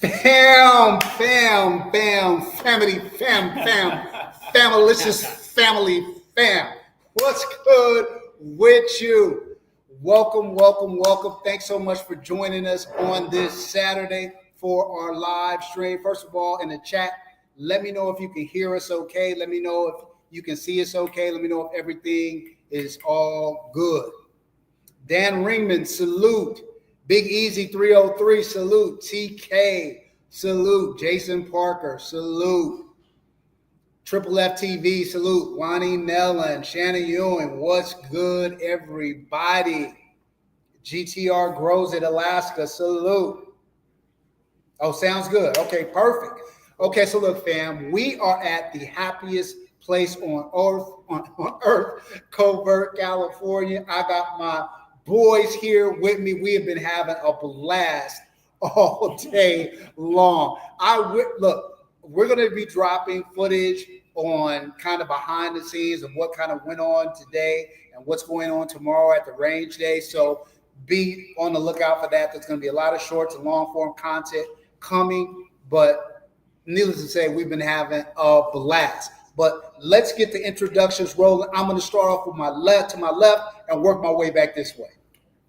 Famalicious family, fam. What's good with you? Welcome. Thanks so much for joining us on this Saturday for our live stream. First of all, in the chat, let me know if you can hear us okay. Let me know if you can see us okay. Let me know if everything is all good. Dan Ringman, salute. Big Easy 303, salute. TK, salute. Jason Parker, salute. Triple FTV, salute. Lonnie Nellan, Shannon Ewing, what's good, everybody? GTR Grows at Alaska, salute. Oh, sounds good. Okay, perfect. Okay, so look, fam, we are at the happiest place on earth, Covert, California. I got my boys here with me. We have been having a blast all day long. Look, we're going to be dropping footage on kind of behind the scenes of what kind of went on today and what's going on tomorrow at the range day. So be on the lookout for that. There's going to be a lot of shorts and long form content coming, but needless to say, we've been having a blast. But let's get the introductions rolling. I'm going to start off with my left and work my way back this way.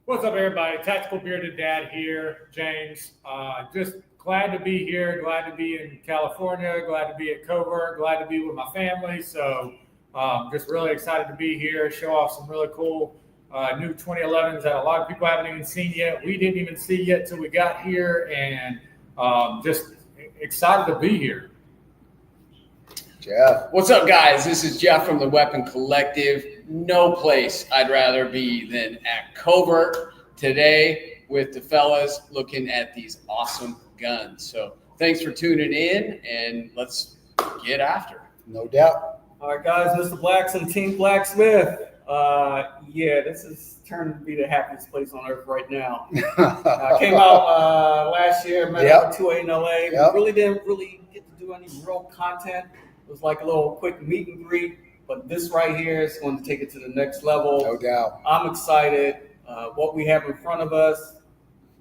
What's up, everybody? Tactical Bearded Dad here, James. Just glad to be here. Glad to be in California. Glad to be at Covert. Glad to be with my family. So just really excited to be here. Show off some really cool new 2011s that a lot of people haven't even seen yet. We didn't even see yet till we got here, and just excited to be here. Jeff. What's up, guys? This is Jeff from the Weapon Collective. No place I'd rather be than at Covert today with the fellas looking at these awesome guns. So thanks for tuning in, and let's get after it. No doubt. All right, guys, Mr. Blacks and Team BlackSmith. This is turning to be the happiest place on earth right now. I came out last year, met up with 2A-N-LA. We really didn't get to do any real content. It was like a little quick meet and greet, but this right here is going to take it to the next level. No doubt. I'm excited. What we have in front of us,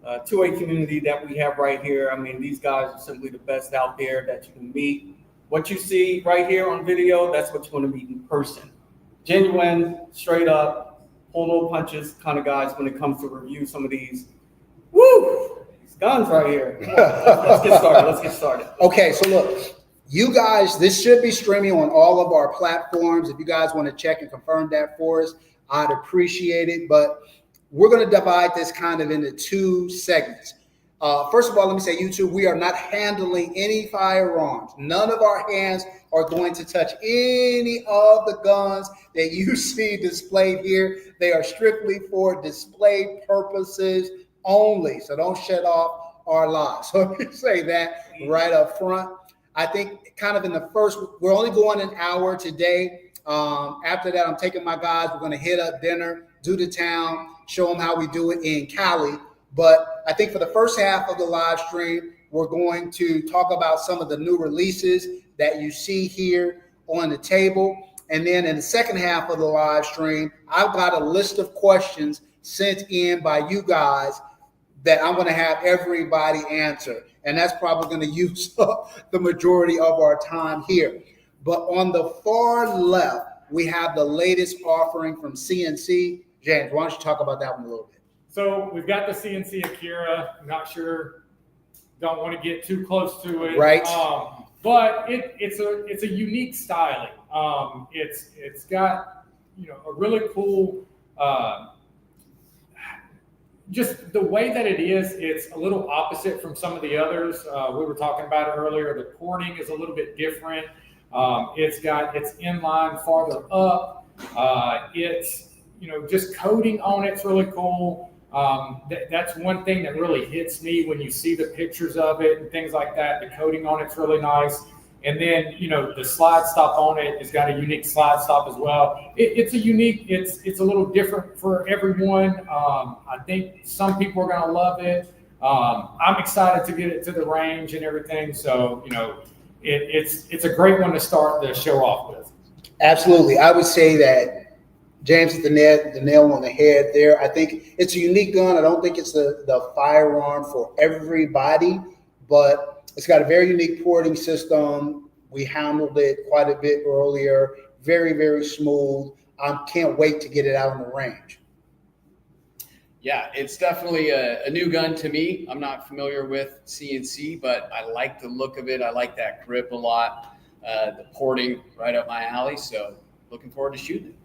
2A community that we have right here. I mean, these guys are simply the best out there that you can meet. What you see right here on video, that's what you're going to meet in person. Genuine, straight up, pull no punches kind of guys when it comes to review some of these. Woo! These guns right here. Let's get started. Okay, so look. You guys, this should be streaming on all of our platforms. If you guys want to check and confirm that for us, I'd appreciate it. But we're going to divide this kind of into two segments. First of all, let me say, YouTube, we are not handling any firearms. None of our hands are going to touch any of the guns that you see displayed here. They are strictly for display purposes only. So don't shut off our lives. So let me say that right up front. I think kind of in the first, we're only going an hour today. After that, I'm taking my guys. We're going to hit up dinner, do the town, show them how we do it in Cali. But I think for the first half of the live stream, we're going to talk about some of the new releases that you see here on the table. And then in the second half of the live stream, I've got a list of questions sent in by you guys that I'm going to have everybody answer. And that's probably going to use up the majority of our time here. But on the far left, we have the latest offering from CNC. James, why don't you talk about that one a little bit? So we've got the CNC Akira. I'm not sure, don't want to get too close to it. Right. But it's a unique styling. It's got, a really cool, just the way that it is, it's a little opposite from some of the others. We were talking about it earlier. The porting is a little bit different. It's got its inline farther up. It's, just coating on it's really cool. That's one thing that really hits me when you see the pictures of it and things like that. The coating on it's really nice. And then, the slide stop on it has got a unique slide stop as well. It's a little different for everyone. I think some people are going to love it. I'm excited to get it to the range and everything. So, it's a great one to start the show off with. Absolutely. I would say that James hit the nail on the head there. I think it's a unique gun. I don't think it's the firearm for everybody, but it's got a very unique porting system. We handled it quite a bit earlier. Very, very smooth. I can't wait to get it out on the range. Yeah, it's definitely a new gun to me. I'm not familiar with CNC, but I like the look of it. I like that grip a lot. The porting right up my alley. So looking forward to shooting it.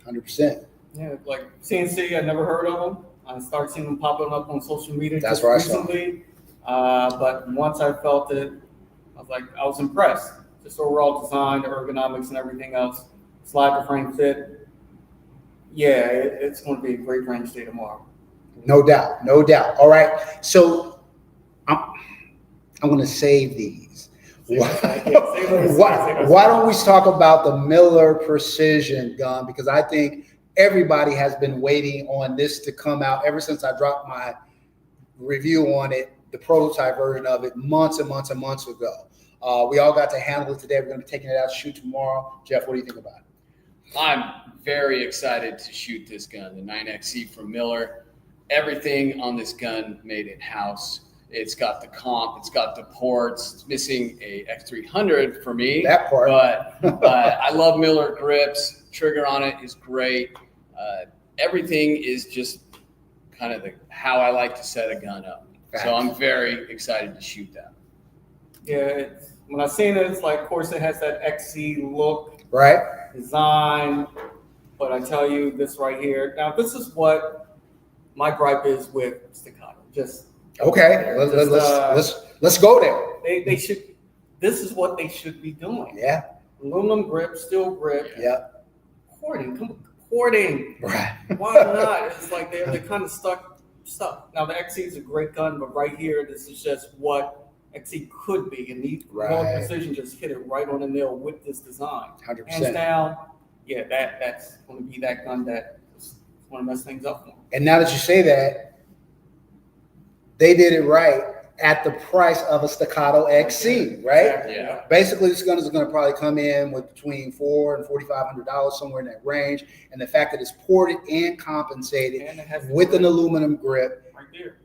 100%. Yeah, like CNC, I never heard of them. I started seeing them popping up on social media That's just where I saw recently. But once I felt it, I was impressed. Just overall design, the ergonomics, and everything else. Slide to frame fit. Yeah, it's going to be a great range day tomorrow. No doubt. No doubt. All right. So I'm going to save these. Why don't we talk about the Miller Precision gun? Because I think everybody has been waiting on this to come out ever since I dropped my review on it, the prototype version of it, months and months and months ago. We all got to handle it today. We're going to be taking it out to shoot tomorrow. Jeff, what do you think about it? I'm very excited to shoot this gun, the 9XC from Miller. Everything on this gun made in-house. It's got the comp, it's got the ports. It's missing a X300 for me. That part. But I love Miller grips. Trigger on it is great. Everything is just kind of how I like to set a gun up. So I'm very excited to shoot that. Yeah, when I seen it, it's like, of course, it has that XC look, Right. design. But I tell you this right here. Now, this is what my gripe is with staccato. Just Okay. Let's go there. they should. This is what they should be doing. Yeah. Aluminum grip, steel grip. Yeah. Porting, come on, porting. Right. Why not? It's like they're kind of stuck. Now the XC is a great gun, but right here, this is just what XC could be, and the Right. Precision just hit it right on the nail with this design. 100%. Hands down, yeah, that's going to be that gun that's going to mess things up for them. And now that you say that, they did it right at the price of a staccato XC, right? Exactly. Yeah. Basically, this gun is going to probably come in with between $400 and $4,500, somewhere in that range. And the fact that it's ported and compensated And it has with an aluminum grip, right there.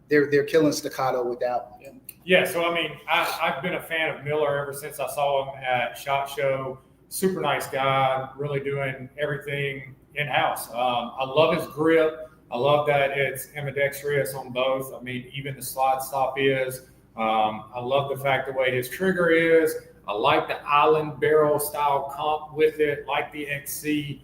they're killing staccato with that one. Yeah, so I mean, I've been a fan of Miller ever since I saw him at SHOT Show. Super nice guy, really doing everything in-house. I love his grip. I love that it's ambidextrous on both. I mean, even the slide stop is. I love the fact the way his trigger is. I like the island barrel style comp with it, like the XC.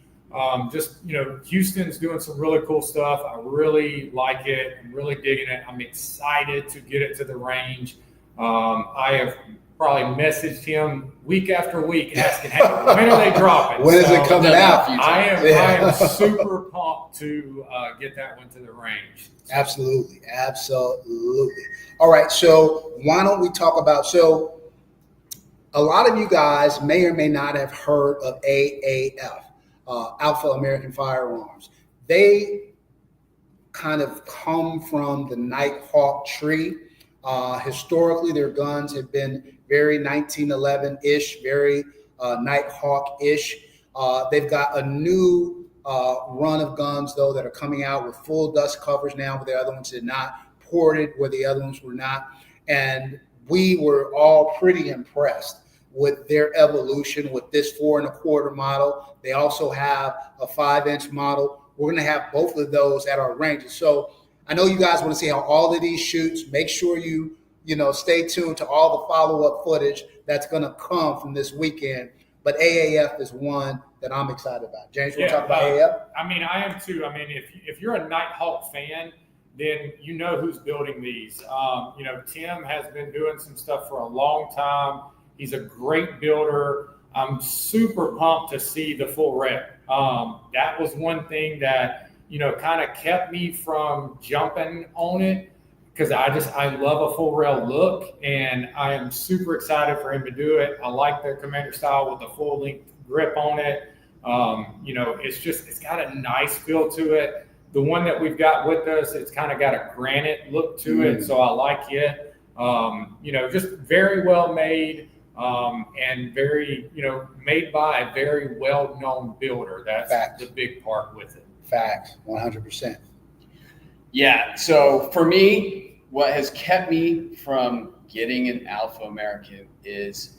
Houston's doing some really cool stuff. I really like it. I'm really digging it. I'm excited to get it to the range. I have probably messaged him week after week asking, hey, when are they dropping? When is it coming out? I am super pumped to get that one to the range. Absolutely. All right, so why don't we talk about, so a lot of you guys may or may not have heard of AAF, Alpha American Firearms. They kind of come from the Nighthawk tree. Historically, their guns have been very 1911-ish, very Nighthawk-ish. They've got a new run of guns, though, that are coming out with full dust covers now, where the other ones did not, ported where the other ones were not. And we were all pretty impressed with their evolution with this 4 1/4 model. They also have a 5-inch model. We're going to have both of those at our ranges. So I know you guys want to see how all of these shoots. Make sure you stay tuned to all the follow-up footage that's going to come from this weekend. But AAF is one that I'm excited about. James, you want to talk about AAF? I mean, I am too. I mean, if you're a Nighthawk fan, then you know who's building these. Tim has been doing some stuff for a long time. He's a great builder. I'm super pumped to see the full rep. That was one thing that kind of kept me from jumping on it, because I love a full rail look, and I am super excited for him to do it. I like the Commander style with the full length grip on it. It's got a nice feel to it. The one that we've got with us, it's kind of got a granite look to it, so I like it. Just very well made, and very, made by a very well-known builder. That's the big part with it. Facts, 100%. Yeah, so for me, what has kept me from getting an Alpha American is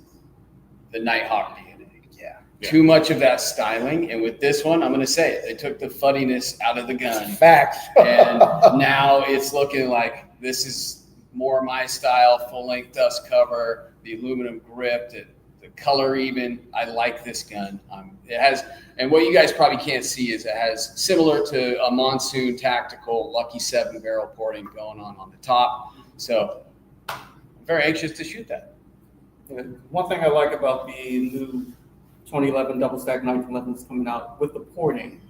the Nighthawk DNA. Yeah. Too much of that styling. And with this one, I'm going to say it. They took the fuddiness out of the gun. Facts. And now it's looking like this is more my style, full-length dust cover, the aluminum grip, the color even. I like this gun. It has, and what you guys probably can't see is it has, similar to a Monsoon Tactical Lucky 7 barrel porting going on the top. So I'm very anxious to shoot that. One thing I like about the new 2011 double stack 1911s coming out with the porting,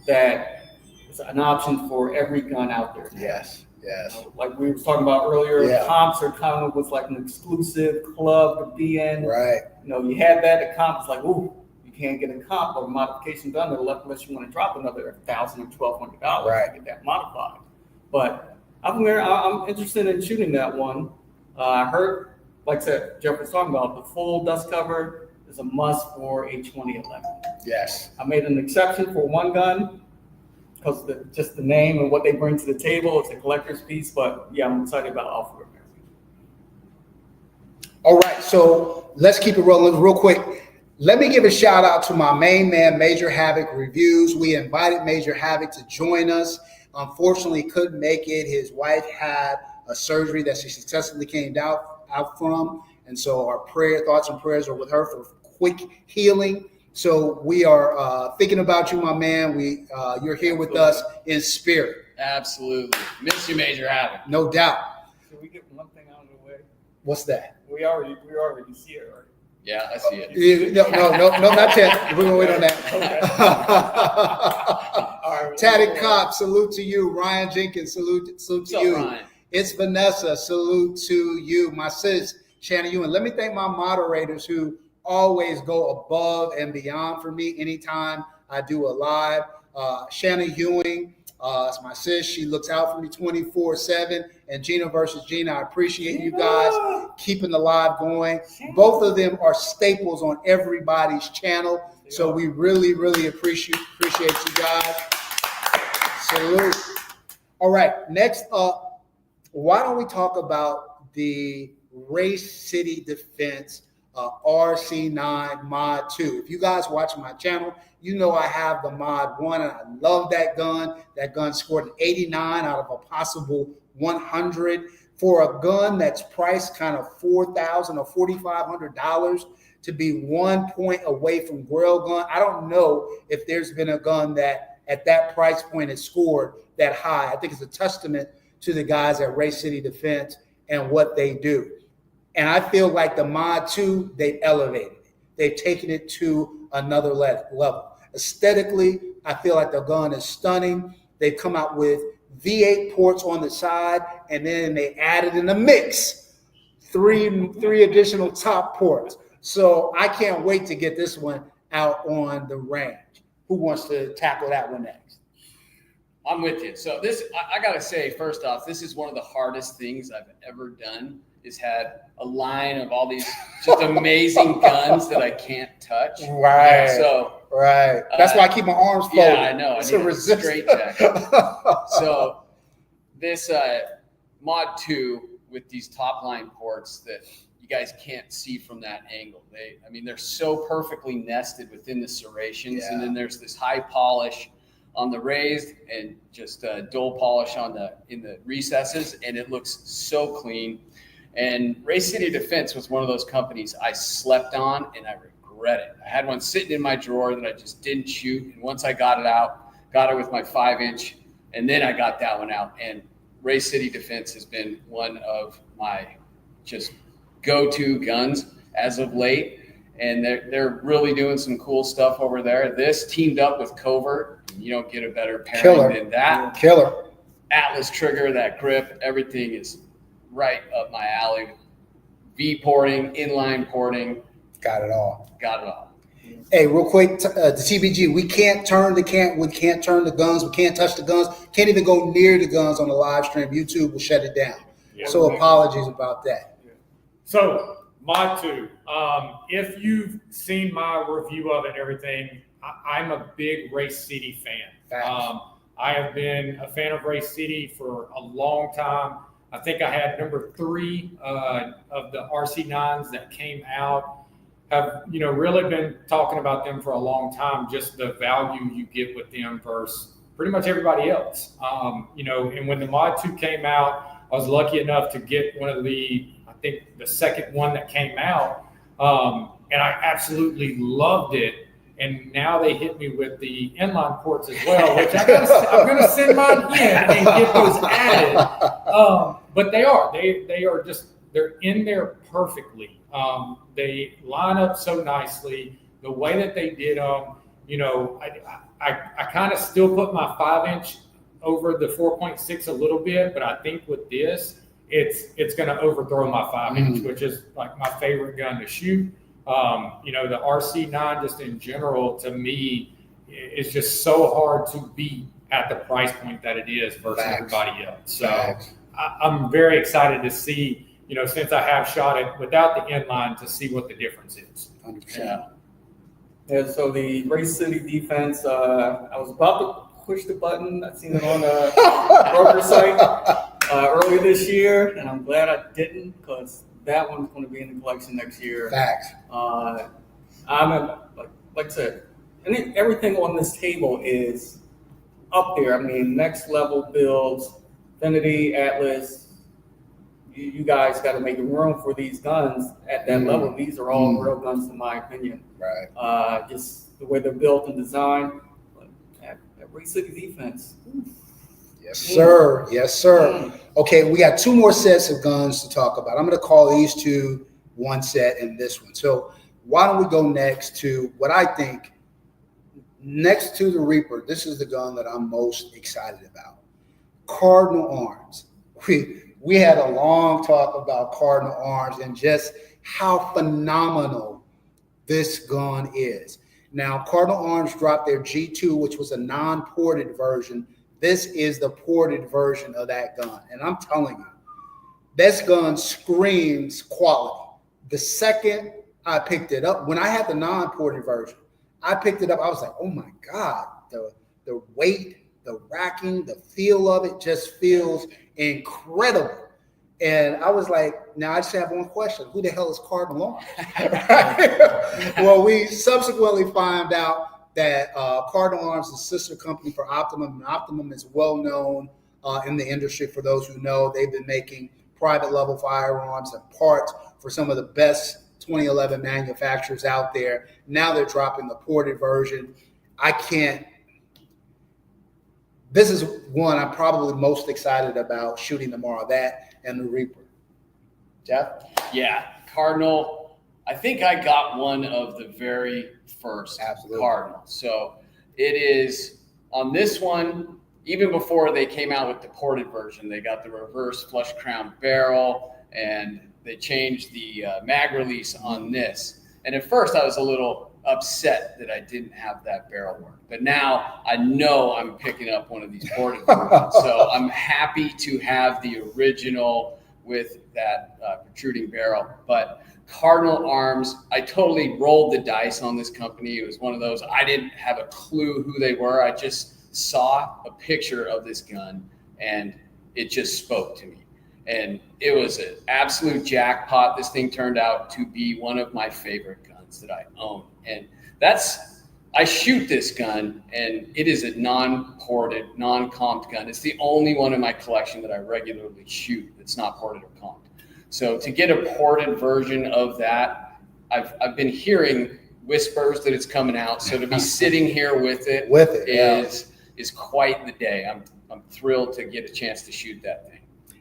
that it's an option for every gun out there. Yes. Yes. Like we were talking about earlier, Yeah. comps are kind of was like an exclusive club to be in. Right. You know, you had that at comp, it's like, ooh, you can't get a comp or modification done unless you want to drop another $1,000 or $1,200 Right. to get that modified. But I'm interested in shooting that one. I heard, like I said, Jeff was talking about the full dust cover is a must for a 2011. Yes. I made an exception for one gun because just the name and what they bring to the table. It's a collector's piece, but yeah, I'm excited about Alpha American. All right, so let's keep it rolling real quick. Let me give a shout out to my main man, Major Havoc Reviews. We invited Major Havoc to join us. Unfortunately, couldn't make it. His wife had a surgery that she successfully came out from. And so our thoughts and prayers are with her for quick healing. So we are thinking about you, my man. You're here with us in spirit. Absolutely. Miss you, Major Havoc. No doubt. Can we get one thing out of the way? What's that? We already see it, right? Yeah, I see it. No, not yet. We're going to wait on that. All right. Tatted Cop, salute to you. Ryan Jenkins, salute to What's up, you. Ryan? It's Vanessa, salute to you. My sis, Shannon Ewan. Let me thank my moderators who always go above and beyond for me anytime I do a live. Shannon Ewing, it's my sis. She looks out for me 24/7. And Gina versus Gina, I appreciate you guys keeping the live going. Both of them are staples on everybody's channel. So we really, really appreciate you guys. Salute. All right, next up, why don't we talk about the Race City Defense RC9 Mod 2. If you guys watch my channel, you know I have the Mod 1, and I love that gun. That gun scored an 89 out of a possible 100. For a gun that's priced kind of $4,000 or $4,500 to be 1 point away from Grail gun, I don't know if there's been a gun that at that price point has scored that high. I think it's a testament to the guys at Race City Defense and what they do. And I feel like the Mod 2, they've elevated it. They've taken it to another level. Aesthetically, I feel like the gun is stunning. They've come out with V8 ports on the side, and then they added in the mix three additional top ports. So I can't wait to get this one out on the range. Who wants to tackle that one next? I'm with you. So this, I got to say, first off, this is one of the hardest things I've ever done, is had a line of all these just amazing guns that I can't touch. Right. So right. That's why I keep my arms folded. Yeah, I know. It's I a need a straight jacket. So this Mod 2 with these top line ports that you guys can't see from that angle. They're so perfectly nested within the serrations, and then there's this high polish on the raised and just dull polish in the recesses, and it looks so clean. And Race City Defense was one of those companies I slept on, and I regret it. I had one sitting in my drawer that I just didn't shoot, and once I got it out, got it with my 5-inch, and then I got that one out. And Race City Defense has been one of my just go-to guns as of late, and they're really doing some cool stuff over there. This teamed up with Covert. You don't get a better pairing than that. Killer. Atlas trigger, that grip, everything is right up my alley. V porting, inline porting. Got it all. Hey, real quick, the TBG, we can't turn the guns, we can't touch the guns, can't even go near the guns on the live stream. YouTube will shut it down. So apologies about that. So Mod 2, if you've seen my review of it and everything, I'm a big Race City fan. I have been a fan of Race City for a long time. I think I had number 3 of the RC9s that came out. Have, you know, really been talking about them for a long time, just the value you get with them versus pretty much everybody else. You know, and when the Mod 2 came out, I was lucky enough to get one of I think the second one that came out, and I absolutely loved it. And now they hit me with the inline ports as well, which I'm going to send mine in and get those added. But they are just, they're in there perfectly. They line up so nicely. The way that they did them, you know, I kind of still put my 5-inch over the 4.6 a little bit, but I think with this, it's going to overthrow my 5-inch, which is like my favorite gun to shoot. You know, the RC9 just in general, to me, is just so hard to beat at the price point that it is versus everybody else. So I'm very excited to see, you know, since I have shot it without the inline, to see what the difference is. 100%. Yeah, so the Race City defense, I was about to push the button. I seen it on the broker site earlier this year, and I'm glad I didn't, because that one's going to be in the collection next year. Facts. Like I said, everything on this table is up there. I mean, next level builds, Infinity, Atlas. You guys got to make room for these guns at that level. These are all real guns, in my opinion. Right. Just the way they're built and designed. At Race City defense. Yes, sir. Yes, sir. Okay, we got 2 more sets of guns to talk about. I'm going to call these 2 one set and this one. So why don't we go next to what I think, next to the Reaper, this is the gun that I'm most excited about. Cardinal Arms. We had a long talk about Cardinal Arms and just how phenomenal this gun is. Now, Cardinal Arms dropped their G2, which was a non-ported version. This is the ported version of that gun. And I'm telling you, this gun screams quality. The second I picked it up, when I had the non-ported version, I picked it up, I was like, oh my God, the weight, the racking, the feel of it just feels incredible. And I was like, now I just have one question. Who the hell is Cardinal Arms? Right? Well, we subsequently found out that Cardinal Arms is a sister company for Optimum, and Optimum is well known in the industry. For those who know, they've been making private level firearms and parts for some of the best 2011 manufacturers out there. Now they're dropping the ported version. This is one I'm probably most excited about shooting tomorrow, that and the Reaper. Jeff? Yeah, Cardinal. I think I got one of the very first Cardinal. So it is on this one, even before they came out with the ported version, they got the reverse flush crown barrel and they changed the mag release on this. And at first I was a little upset that I didn't have that barrel work, but now I know I'm picking up one of these ported versions. So I'm happy to have the original with that protruding barrel. But Cardinal Arms, I totally rolled the dice on this company. It was one of those, I didn't have a clue who they were. I just saw a picture of this gun and it just spoke to me. And it was an absolute jackpot. This thing turned out to be one of my favorite guns that I own. And I shoot this gun, and it is a non-ported, non-comped gun. It's the only one in my collection that I regularly shoot that's not ported or comped. So to get a ported version of that, I've been hearing whispers that it's coming out. So to be sitting here with it is quite the day. I'm thrilled to get a chance to shoot that thing.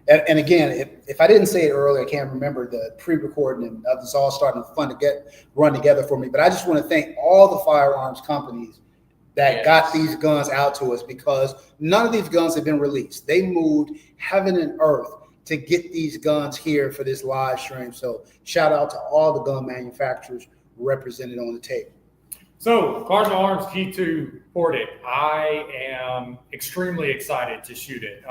And again, if I didn't say it earlier, I can't remember the pre-recording, and it's all starting to run together for me. But I just want to thank all the firearms companies that got these guns out to us, because none of these guns have been released. They moved heaven and earth to get these guns here for this live stream. So shout out to all the gun manufacturers represented on the table. So Cardinal Arms G2 ported. I am extremely excited to shoot it.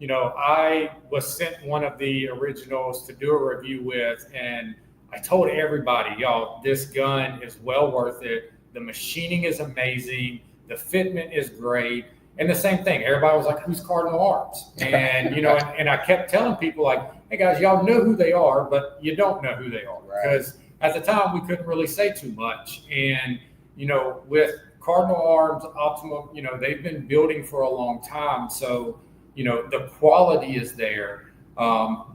You know, I was sent one of the originals to do a review with, and I told everybody, y'all, this gun is well worth it. The machining is amazing. The fitment is great. And the same thing, everybody was like, who's Cardinal Arms? And, and I kept telling people like, hey guys, y'all know who they are, but you don't know who they are. Because at the time we couldn't really say too much. And, with Cardinal Arms, Optimum, they've been building for a long time. So, the quality is there.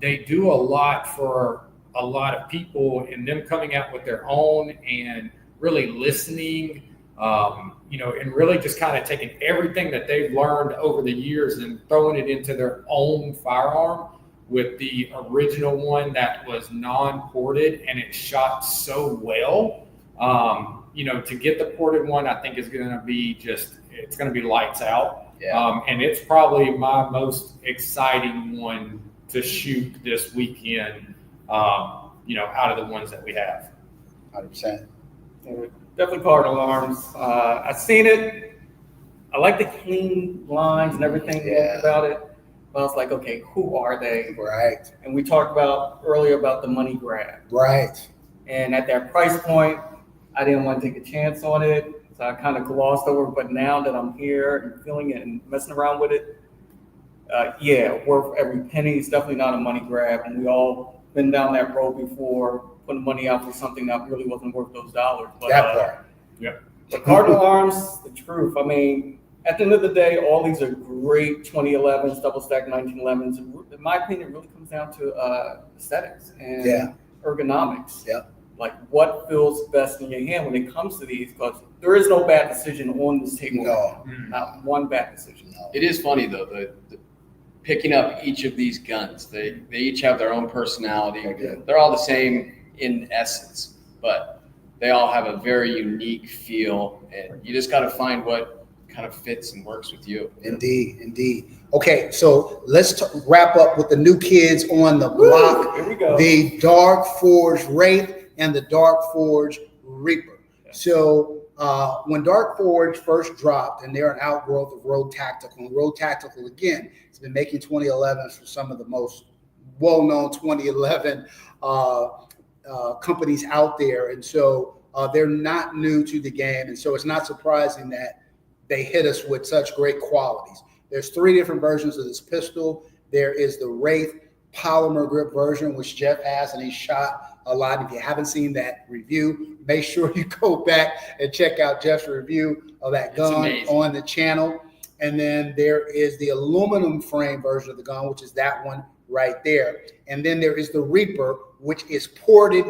They do a lot for a lot of people, and them coming out with their own and really listening, and really just kind of taking everything that they've learned over the years and throwing it into their own firearm with the original one that was non-ported, and it shot so well. To get the ported one, I think is going to be it's going to be lights out. Yeah. And it's probably my most exciting one to shoot this weekend, out of the ones that we have. 100%. Definitely Cardinal Arms. I've seen it. I like the clean lines and everything about it. But I was like, okay, who are they? Right. And we talked earlier about the money grab. Right. And at that price point, I didn't want to take a chance on it. So I kind of glossed over. But now that I'm here and feeling it and messing around with it, worth every penny. It's definitely not a money grab. And we all been down that road before, putting money out for something that really wasn't worth those dollars. But, that part. The Cardinal Arms, the truth. I mean, at the end of the day, all these are great 2011s, double stack 1911s. In my opinion, it really comes down to aesthetics and ergonomics. Yeah. Like what feels best in your hand when it comes to these, because there is no bad decision on this table. No. Not one bad decision. No. It is funny though, the picking up each of these guns. They each have their own personality. They're all the same in essence, but they all have a very unique feel, and you just got to find what kind of fits and works with you. Indeed. Okay, so let's wrap up with the new kids on the block. Here we go. The Dark Forge Wraith and the Dark Forge Reaper. So when Dark Forge first dropped, and they're an outgrowth of Road Tactical, and Road Tactical, again, has been making 2011s for some of the most well-known 2011 companies out there. And so they're not new to the game. And so it's not surprising that they hit us with such great qualities. There's 3 different versions of this pistol. There is the Wraith polymer grip version, which Jeff has, and he shot a lot. If you haven't seen that review, make sure you go back and check out Jeff's review of that gun on the channel. And then there is the aluminum frame version of the gun, which is that one right there. And then there is the Reaper, which is ported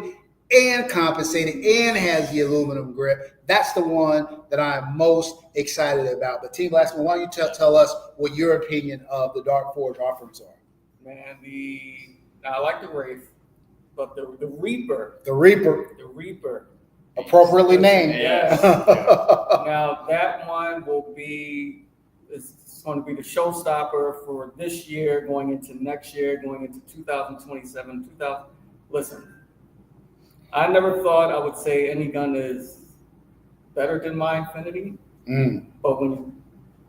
and compensated and has the aluminum grip. That's the one that I'm most excited about. But Team BlackSmith, why don't you tell us what your opinion of the Dark Forge offerings are? Man, I like the Wraith, but the Reaper. The Reaper. Appropriately named. Yes. Now that one it's going to be the showstopper for this year, going into next year, going into 2027. Listen, I never thought I would say any gun is better than my Infinity, but when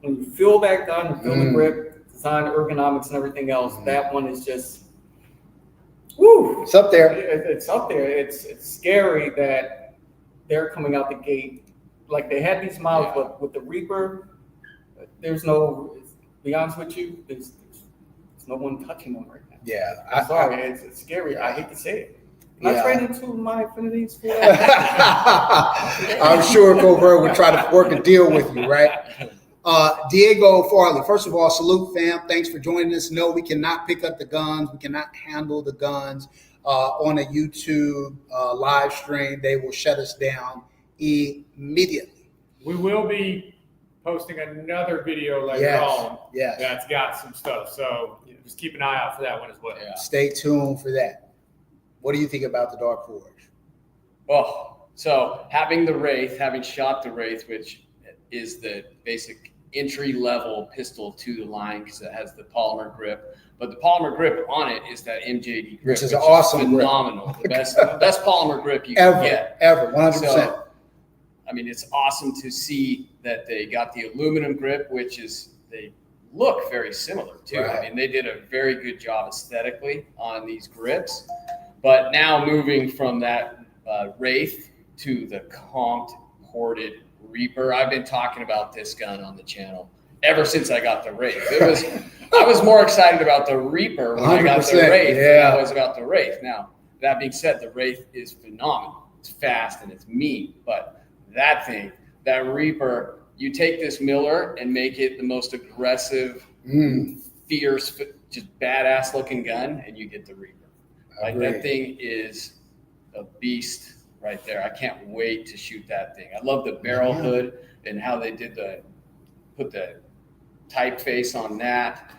you feel that gun, you feel the grip, design, ergonomics, and everything else, that one is just, woo! It's up there. It's up there. It's scary that they're coming out the gate like they had these models, but with the Reaper, there's no. To be honest with you, there's no one touching them right now. Yeah, I'm sorry, it's scary. I hate to say it. Can I trade into my Infinities for I'm sure Covert would try to work a deal with you, right? Diego Farley, first of all, salute, fam. Thanks for joining us. No, we cannot pick up the guns. We cannot handle the guns on a YouTube live stream. They will shut us down immediately. We will be posting another video later on that's got some stuff. So just keep an eye out for that one as well. Yeah. Stay tuned for that. What do you think about the Dark Forge? Well, so having shot the Wraith, which is the basic entry-level pistol to the line because it has the polymer grip. But the polymer grip on it is that MJD grip, which is awesome, phenomenal. The best polymer grip you can get. Ever, 100%. So, I mean, it's awesome to see that they got the aluminum grip, which is, they look very similar too. Right. I mean, they did a very good job aesthetically on these grips. But now moving from that Wraith to the comped ported Reaper, I've been talking about this gun on the channel ever since I got the Wraith. I was more excited about the Reaper when I got the 100%, Wraith than yeah. I was about the Wraith. Now, that being said, the Wraith is phenomenal. It's fast and it's mean, but that thing, that Reaper, you take this Miller and make it the most aggressive, fierce, just badass looking gun, and you get the Reaper. Like that thing is a beast right there. I can't wait to shoot that thing. I love the barrel hood and how they put the typeface on that.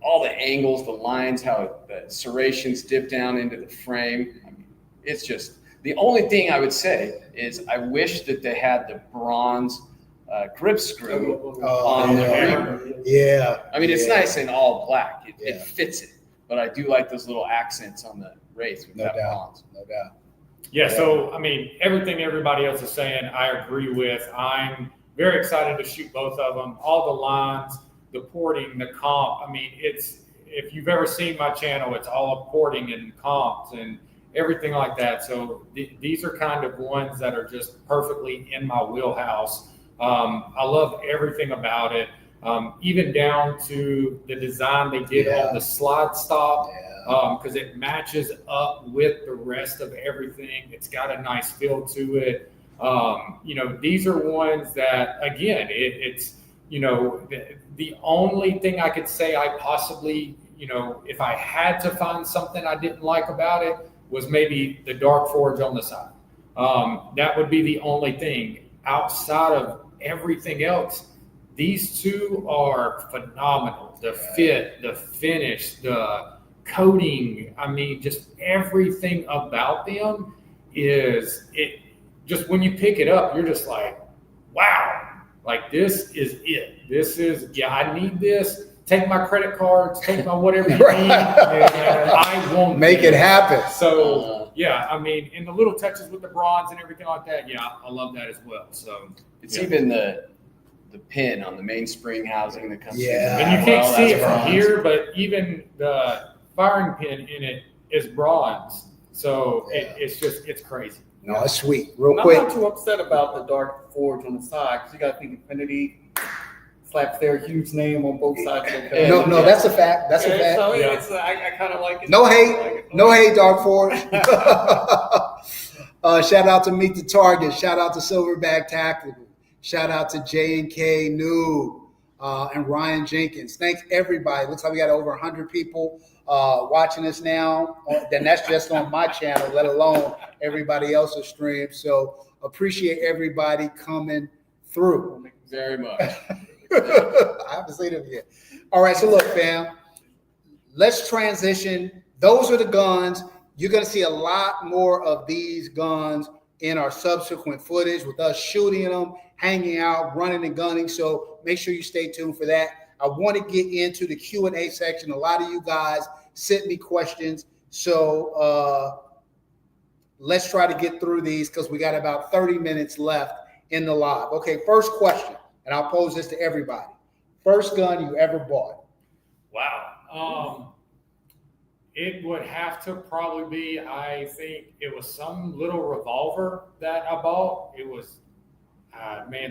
All the angles, the lines, how the serrations dip down into the frame. I mean, it's just, the only thing I would say is I wish that they had the bronze grip screw on the Reaper. Yeah. I mean, it's nice in all black. It fits it. But I do like those little accents on the Wraith with that bronze. No doubt. Yeah, so, I mean, everything everybody else is saying, I agree with. I'm very excited to shoot both of them. All the lines, the porting, the comp. I mean, if you've ever seen my channel, it's all porting and comps and everything like that. So these are kind of ones that are just perfectly in my wheelhouse. I love everything about it, even down to the design they did on the slide stop, because it matches up with the rest of everything. It's got a nice feel to it. These are ones that, again, it's, the only thing I could say I possibly, if I had to find something I didn't like about it, was maybe the dark forge on the side. That would be the only thing. Outside of everything else, these two are phenomenal. The fit, the finish, the coating, I mean, just everything about them is it. Just when you pick it up, you're just like, wow, like this is it. This is, I need this. Take my credit cards, take my whatever you need, and I won't make it happen. So, I mean, and the little touches with the bronze and everything like that, I love that as well. So it's even the pin on the mainspring housing that comes in. And you can't see it from here, but even the firing pin in it is bronze. So it's crazy. No, it's sweet. Real I'm quick. not too upset about the dark forge on the side because you got to think Infinity slaps their huge name on both sides of the gun. No, that's a fact. That's a fact. So I kind of like it. No hate. No hate, Dark Forge. Shout out to Meet the Target. Shout out to Silverback Tactical. Shout out to J&K Noob and Ryan Jenkins. Thanks, everybody. Looks like we got over 100 people watching us now. Then that's just on my channel, let alone everybody else's stream. So appreciate everybody coming through. Very much. I haven't seen them yet. All right, so look, fam. Let's transition. Those are the guns. You're going to see a lot more of these guns in our subsequent footage with us shooting them, hanging out, running and gunning. So make sure you stay tuned for that. I want to get into the Q&A section. A lot of you guys sent me questions. So let's try to get through these because we got about 30 minutes left in the live. Okay, first question, and I'll pose this to everybody. First gun you ever bought? Wow. It would have to probably be, I think it was some little revolver that I bought. It was,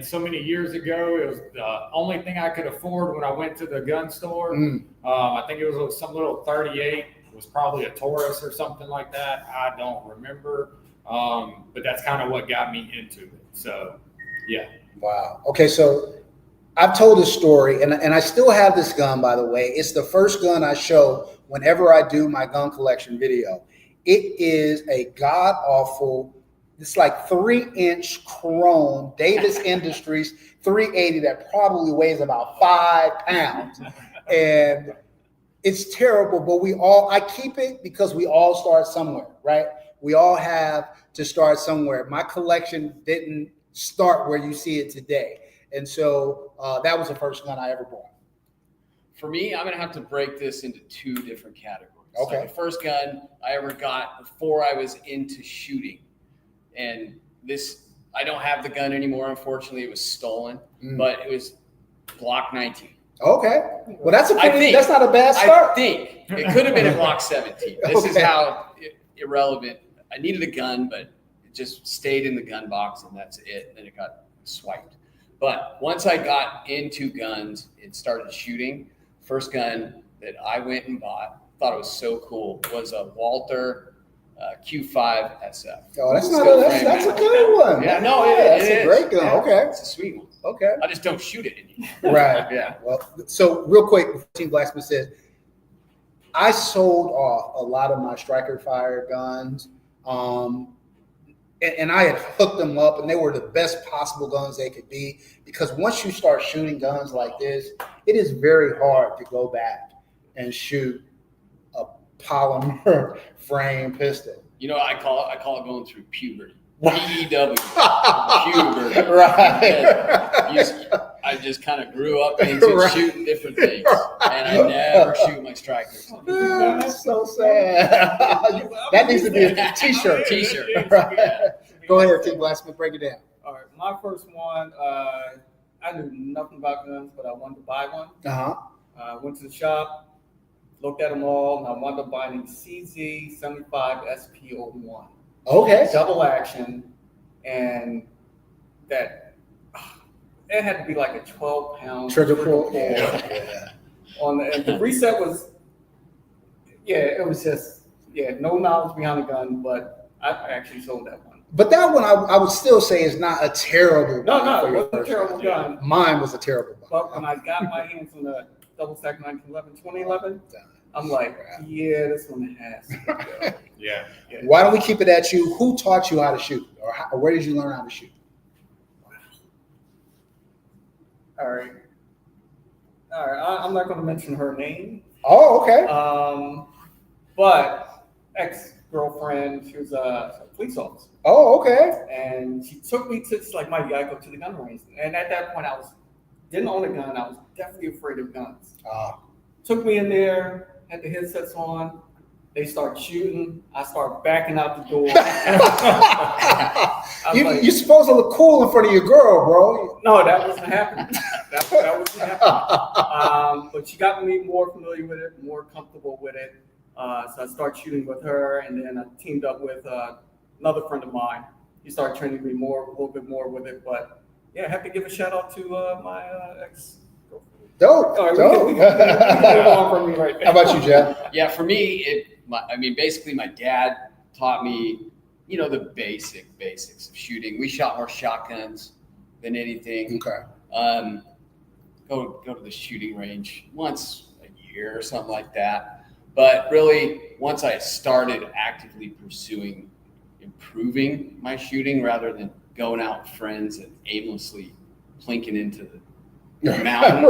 so many years ago. It was the only thing I could afford when I went to the gun store. I think it was some little 38. It was probably a Taurus or something like that. I don't remember. But that's kind of what got me into it. So, yeah. Wow. Okay, so I've told this story, and I still have this gun, by the way. It's the first gun I show whenever I do my gun collection video. It is a god-awful, it's like 3-inch chrome Davis Industries 380 that probably weighs about 5 pounds. And it's terrible, but I keep it because we all start somewhere, right? We all have to start somewhere. My collection didn't start where you see it today. And so that was the first gun I ever bought. For me, I'm going to have to break this into 2 different categories. Okay. So the first gun I ever got before I was into shooting. And this, I don't have the gun anymore. Unfortunately, it was stolen, but it was Glock 19. Okay. Well, that's not a bad start. I think it could have been a Glock 17. This is how irrelevant. I needed a gun, but it just stayed in the gun box and that's it. Then it got swiped. But once I got into guns and started shooting, first gun that I went and bought, thought it was so cool, was a Walter Q5 SF. Oh, that's Still a good one. Yeah, no, that's it a is. great gun. Yeah, Okay. it's a sweet one. Okay. I just don't shoot it anymore. Right. Yeah. Well, so real quick, before Team BlackSmith says, I sold off a lot of my striker fire guns, and I had hooked them up, and they were the best possible guns they could be. Because once you start shooting guns like this, it is very hard to go back and shoot a polymer frame pistol. You know, I call it going through puberty. PEW. Puberty. Right. I just kind of grew up into shooting different things, and I never shoot my strikers. That's so sad. That needs to be a t-shirt. T-shirt. Right. Yeah. Go ahead, Team BlackSmith, break it down. All right, my first one, I knew nothing about guns, but I wanted to buy one. Went to the shop, looked at them all, and I wound up buying a CZ75 SP01. Okay. Double action, and that it had to be like a 12-pound Trigger pull. Yeah. And the reset was, it was just, no knowledge behind the gun, but I actually sold that one. But that one, I would still say is not a terrible gun. No, for it your wasn't a first terrible gun. Mine was a terrible gun. But when I got my hands on the double stack 1911, 2011, I'm like, this one has to go. Yeah. Why don't we keep it at you? Who taught you how to shoot? Or where did you learn how to shoot? All right. I'm not going to mention her name. Oh, okay. But ex-girlfriend, she was a police officer. Oh, okay. And she took me to, like, my go to the gun range. And at that point, didn't own a gun. I was definitely afraid of guns. Took me in there, had the headsets on. They start shooting. I start backing out the door. You're supposed to look cool in front of your girl, bro. No, that wasn't happening. That wasn't happening. But she got me more familiar with it, more comfortable with it. So I started shooting with her, and then I teamed up with another friend of mine. He started training me a little bit more with it. But I have to give a shout out to my ex. Dope. All right, dope. we can move on from me right there. How about you, Jeff? Yeah, for me, basically my dad taught me, the basics of shooting. We shot more shotguns than anything. Okay. Go to the shooting range once a year or something like that. But really, once I started actively pursuing improving my shooting rather than going out with friends and aimlessly plinking into the mountain,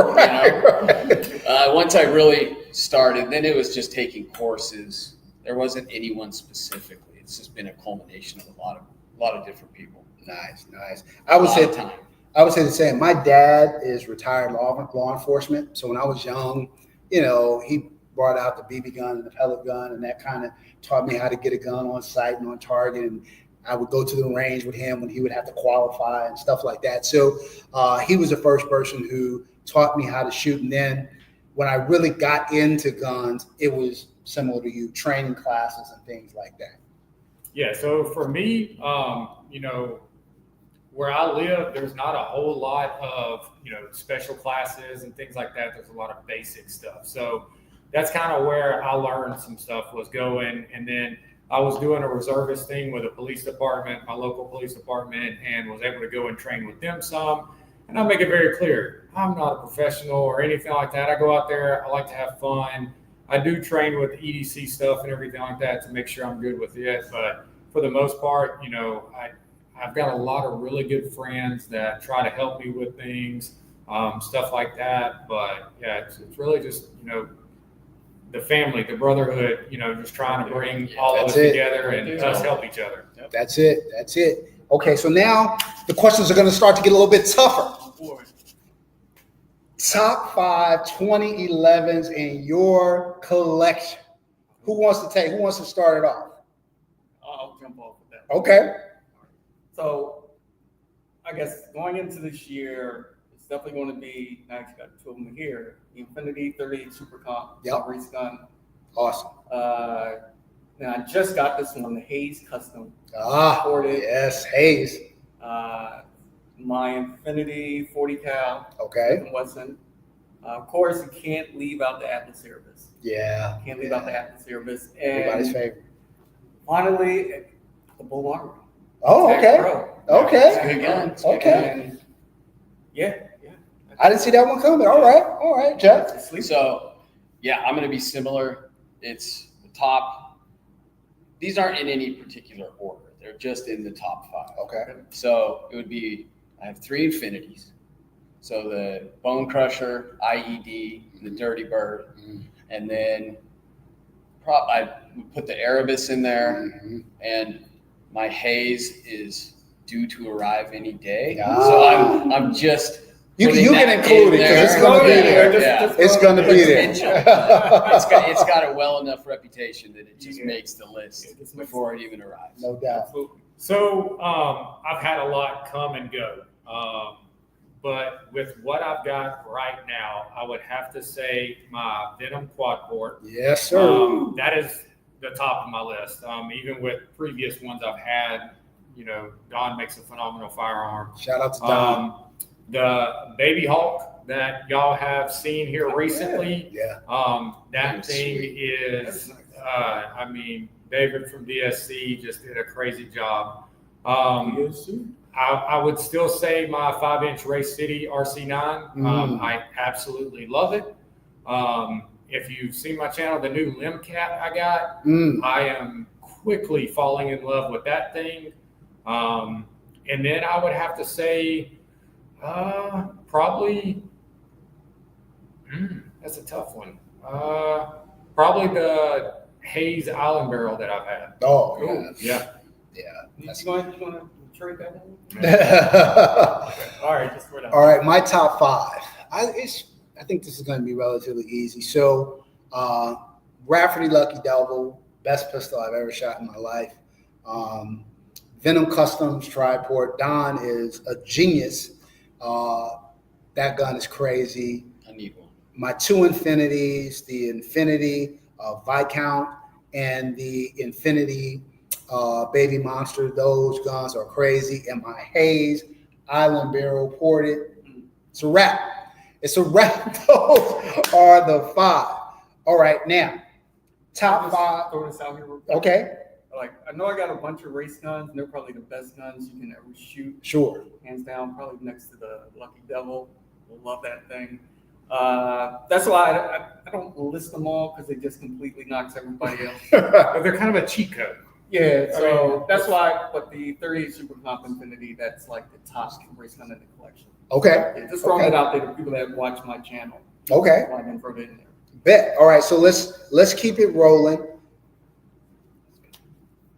once I really started, then it was just taking courses. There wasn't anyone specifically. It's just been a culmination of a lot of different people. Nice. I would say the same. My dad is retired law enforcement. So when I was young, he brought out the BB gun and the pellet gun, and that kind of taught me how to get a gun on sight and on target. And I would go to the range with him when he would have to qualify and stuff like that. So he was the first person who taught me how to shoot. And then when I really got into guns, it was similar to you, training classes and things like that. Yeah. So for me, where I live, there's not a whole lot of, special classes and things like that. There's a lot of basic stuff. So that's kind of where I learned some stuff was going. And then I was doing a reservist thing with a police department, my local police department, and was able to go and train with them some. And I make it very clear, I'm not a professional or anything like that. I go out there, I like to have fun. I do train with EDC stuff and everything like that to make sure I'm good with it. But for the most part, I've got a lot of really good friends that try to help me with things, stuff like that. But it's really just, the family, the brotherhood, just trying to bring all of us together and us help each other. Yep. That's it. Okay, so now the questions are going to start to get a little bit tougher. Top 5 2011s in your collection. Who wants to start it off? I'll jump off with that. Okay. So I guess going into this year, it's definitely going to be, I actually got two of them here, the Infinity 38 Super Comp race gun. Awesome. And I just got this one, the Hayes Custom. Yes, Hayes. my Infinity 40 cal, Okay. Smith & Wesson. Of course, you can't leave out the Atlas Cerebus. Yeah. Can't leave out the Atlas Cerebus. Everybody's And favorite. finally, the Bull Armory. Oh, Tag okay. Pro. Okay. Good gun. Okay. And yeah. I didn't see that one coming. All right, Jeff. So, yeah, I'm going to be similar. It's the top. These aren't in any particular order. They're just in the top 5. Okay. So it would be, I have 3 Infinities. So the Bone Crusher, IED, the Dirty Bird, and then I would put the Erebus in there, and my Haze is due to arrive any day. So I'm just You putting can that include it in because it's there. going to be Yeah, there. yeah. It's going to be there. It's got a well enough reputation that it just makes the list before it even arrives. No doubt. Absolutely. So I've had a lot come and go. But with what I've got right now, I would have to say my Venom quad port. Yes, sir. That is the top of my list. Even with previous ones I've had, Don makes a phenomenal firearm. Shout out to Don. The Baby Hawk that y'all have seen here recently. Yeah. That thing is, David from DSC just did a crazy job. I would still say my 5-inch Race City RC9. I absolutely love it. If you've seen my channel, the new Limb Cat I got, I am quickly falling in love with that thing. And then I would have to say, probably, that's a tough one. Probably the Hayes Island Barrel that I've had. Oh, Yeah. You want to trade that one? All right, just for that. All right, my top 5. I think this is going to be relatively easy. So, Rafferty Lucky Devil, best pistol I've ever shot in my life. Venom Customs Triport. Don is a genius. That gun is crazy. I need one. My 2 Infinities, the Infinity Viscount and the Infinity Baby Monster. Those guns are crazy. And my Hayes Island Barrel ported. It's a wrap. It's a wrap. Those are the 5. All right, now top 5. Throw this out here real quick. Okay, Like, I know I got a bunch of race guns, and they're probably the best guns you can ever shoot. sure. Hands down, probably next to the Lucky Devil. Love that thing. That's why I don't list them all, because it just completely knocks everybody else. But they're kind of a cheat code. Yeah, so that's why, but the 38 Super Comp Infinity, that's like the top race gun in the collection. Okay. Yeah, just throwing it out there to people that watch my channel. Okay. I can throw it in there. Bet. All right. So let's keep it rolling.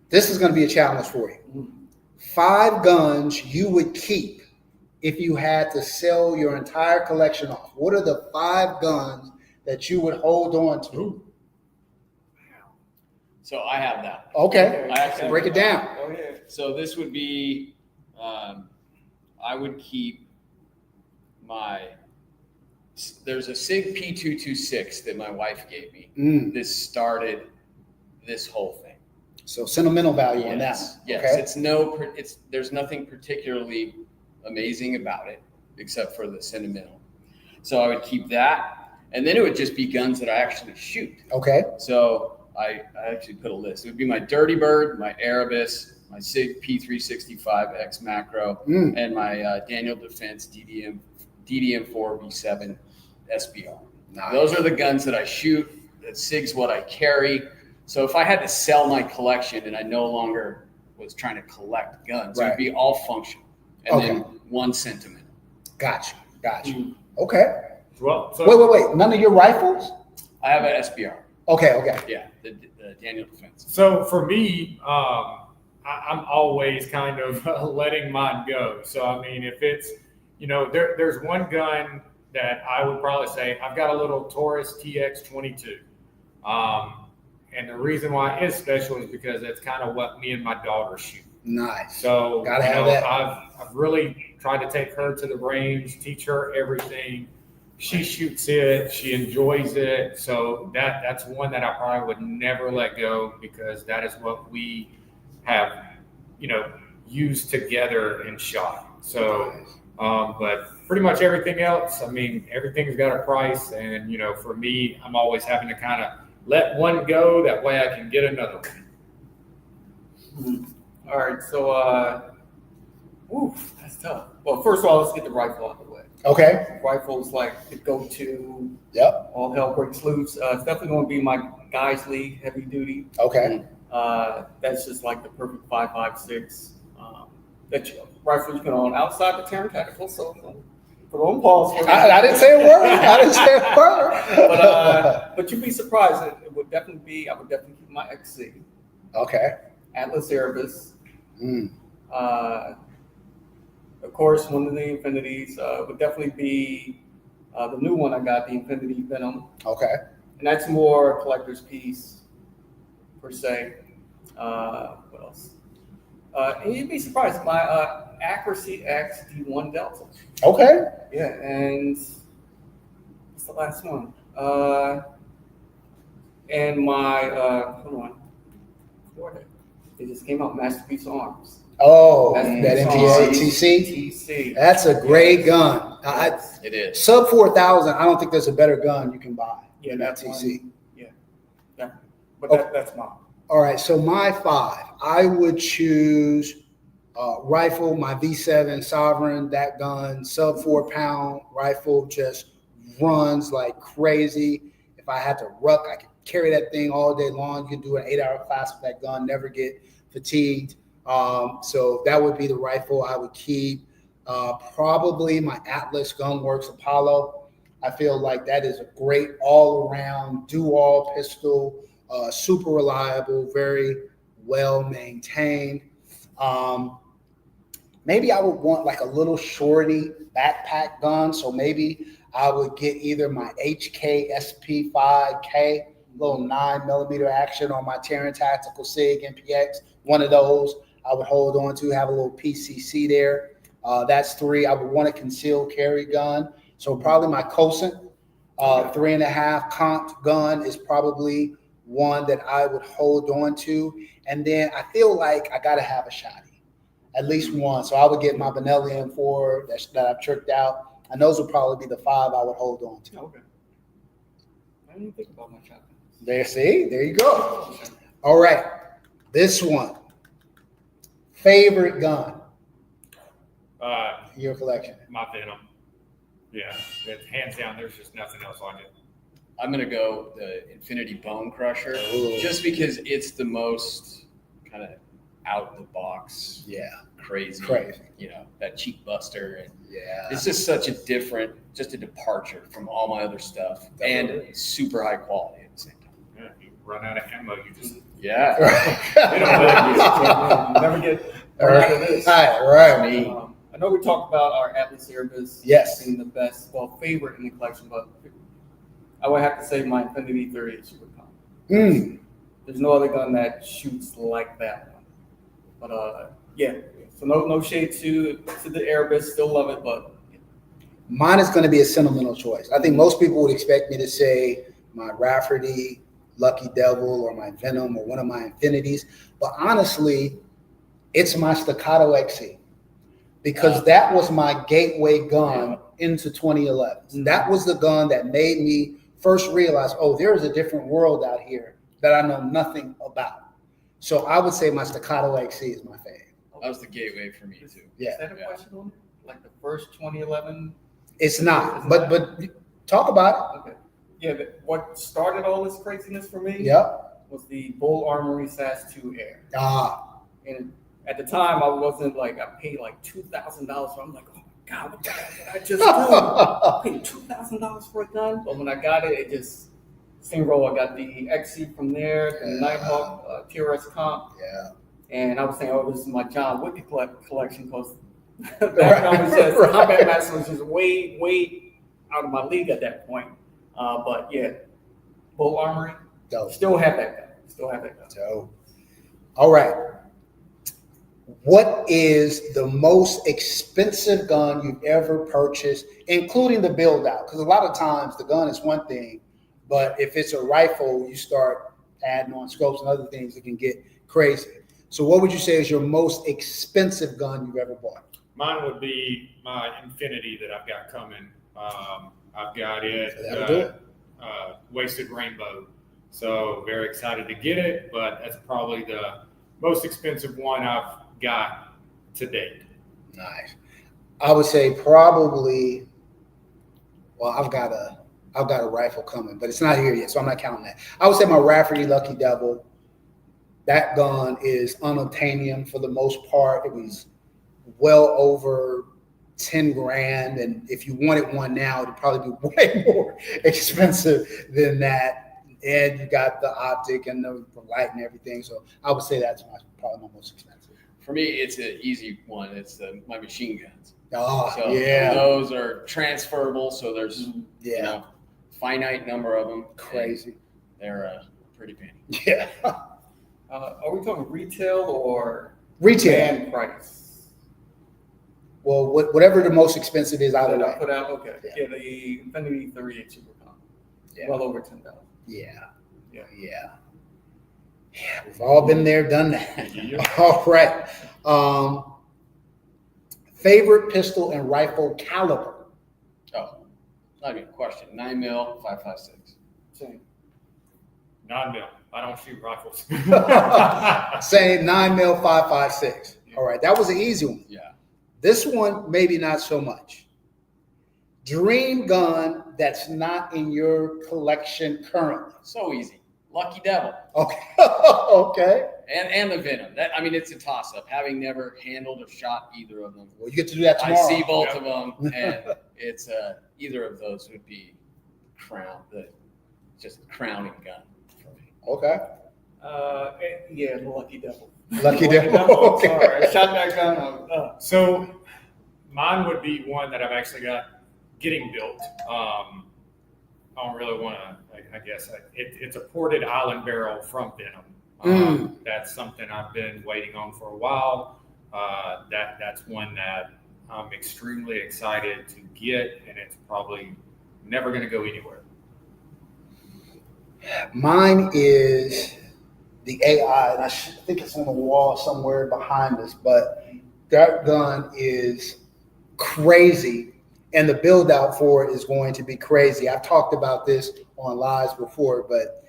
This is going to be a challenge for you. 5 guns you would keep if you had to sell your entire collection off. What are the 5 guns that you would hold on to? So I have that. Okay. I actually Break it down. Go ahead. So this would be, I would keep there's a SIG P226 that my wife gave me. This started this whole thing. So sentimental value on that. Yes. Okay. There's nothing particularly amazing about it except for the sentimental. So I would keep that. And then it would just be guns that I actually shoot. Okay. So I actually put a list. It would be my Dirty Bird, my Erebus, my SIG P365 X Macro, and my Daniel Defense DDM4 V7 SBR. Nice. Those are the guns that I shoot. That SIG's what I carry. So if I had to sell my collection and I no longer was trying to collect guns, it would be all functional and then 1 sentiment. Got you. Okay. Well, so Wait. None of your rifles? I have an SBR. Okay. Yeah, the Daniel Defense. So for me, I'm always kind of letting mine go. So, I mean, if it's, there's one gun that I would probably say, I've got a little Taurus TX22. And the reason why it's special is because it's kind of what me and my daughter shoot. Nice. So, Gotta have that. I've really tried to take her to the range, teach her everything. She shoots it. She enjoys it. So that's one that I probably would never let go, because that is what we have, used together and shot. So, but pretty much everything else, I mean, everything's got a price. And, you know, for me, I'm always having to kind of let one go. That way I can get another one. All right, so that's tough. Well, first of all, let's get the rifle out of the way. Okay. Rifle's like the go-to. Yep. All hell breaks loose. It's definitely going to be my guys league, heavy duty. Okay. That's just like the perfect 5.56. Rifle you can own outside the Terran Tactical. So put on pause. I didn't say a word. I didn't say a word. But you'd be surprised. It would definitely be. I would definitely keep my XC. Okay. Atlas Erebus. Of course, one of the Infinities would definitely be the new one I got, the Infinity Venom. Okay. And that's more collector's piece, per se. What else? And you'd be surprised, my Accuracy X D1 Delta. Okay. Yeah, and what's the last one? And my, hold on. It just came out, Masterpiece Arms. Oh, That's that the MPA song. TC? TC. That's a great gun. It is. Sub 4,000, I don't think there's a better gun you can buy Yeah, than that that's TC. one. Yeah. But that's mine. All right, so my 5, I would choose rifle, my V7 Sovereign, that gun, sub 4 pound rifle, just runs like crazy. If I had to ruck, I could carry that thing all day long. You can do an 8-hour class with that gun, never get fatigued. So that would be the rifle I would keep. Probably my Atlas Gunworks Apollo. I feel like that is a great all-around do-all pistol, super reliable, very well maintained. Maybe I would want like a little shorty backpack gun. So maybe I would get either my HK SP5K, little 9mm action on my Terran Tactical SIG MPX. One of those I would hold on to, have a little PCC there. That's 3. I would want a concealed carry gun. So probably my Cosent 3.5 comp gun is probably one that I would hold on to. And then I feel like I got to have a shotty, at least one. So I would get my Benelli M4 that I've tricked out. And those would probably be the 5 I would hold on to. Okay. I didn't even think about my shotgun. There you go. All right. This one. Favorite gun in your collection? My Venom. Yeah, it's hands down. There's just nothing else like it. I'm going to go the Infinity Bone Crusher, Ooh. just because it's the most kind of out of the box, crazy, you know, that cheek buster. And it's just such a different, just a departure from all my other stuff, and super high quality at the same time. Yeah, you run out of ammo, you just They don't never get out of this. Right. Me. I know we talked about our Atlas Erebus being the best, favorite in the collection, but I would have to say my Infinity 30 Super Comp. There's no other gun that shoots like that one. But so no shade to the Erebus, still love it, but mine is going to be a sentimental choice. I think most people would expect me to say my Rafferty, Lucky Devil, or my Venom, or one of my Infinities. But honestly, it's my Staccato XC, because that was my gateway gun into 2011. That was the gun that made me first realize, there's a different world out here that I know nothing about. So I would say my Staccato XC is my favorite. That was the gateway for me too. Is that a question on it? Like the first 2011? It's not, but talk about it. Okay. Yeah, but what started all this craziness for me was the Bull Armory SAS 2 Air. And at the time, I wasn't like, I paid like $2,000. So I'm like, oh my God, what did I just do? I paid $2,000 for a gun. But when I got it, it just steamrolled. I got the XC from there, the Nighthawk TRS comp. And I was saying, this is my John Wick collection, because that gun was just, Combat Master was just way out of my league at that point. But Bull Armory, still have that gun. So, all right. What is the most expensive gun you've ever purchased, including the build out? Because a lot of times the gun is one thing, but if it's a rifle, you start adding on scopes and other things that can get crazy. So what would you say is your most expensive gun you've ever bought? Mine would be my Infinity that I've got coming. I've got it, That'll do it. Wasted Rainbow. So very excited to get it, but that's probably the most expensive one I've got to date. Nice. I would say probably, well, I've got a rifle coming, but it's not here yet, so I'm not counting that. I would say my Rafferty Lucky Devil. That gun is unobtainium for the most part. It was well over 10 grand, and if you wanted one now, it'd probably be way more expensive than that. And you got the optic and the light and everything. So I would say that's probably my most expensive. For me, it's an easy one. It's my machine guns. Oh, So yeah. those are transferable. So there's finite number of them. Crazy. They're pretty penny. Yeah. Are we talking retail or Retail. brand price? Well, whatever the most expensive is, either That I way. put out, okay. Yeah. Yeah, the Infinity 3 at Supercon. Yeah. Well over 10,000. Yeah. Yeah. Yeah. Yeah. We've all been there, done that. Yeah. All right. Favorite pistol and rifle caliber? Oh, not even a question. 9mm, 5.56. Same. 9mm. I don't shoot rifles. Saying 9mm 5.56. All right. That was an easy one. Yeah. This one, maybe not so much. Dream gun that's not in your collection currently. So easy. Lucky Devil. Okay. Okay. And the Venom. It's a toss-up. Having never handled or shot either of them, Well, you get to do that I tomorrow. see both of them, and it's either of those would be just crowning gun for me. Okay. Yeah, the Lucky Devil. Lucky Devil. Okay. Sorry, I shot that gun. So mine would be one that I've actually got getting built. I don't really want to, I guess. It's a ported island barrel from Venom. That's something I've been waiting on for a while. That's one that I'm extremely excited to get, and it's probably never going to go anywhere. Mine is the AI, and I think it's on the wall somewhere behind us, but that gun is crazy, and the build out for it is going to be crazy. I've talked about this on lives before, but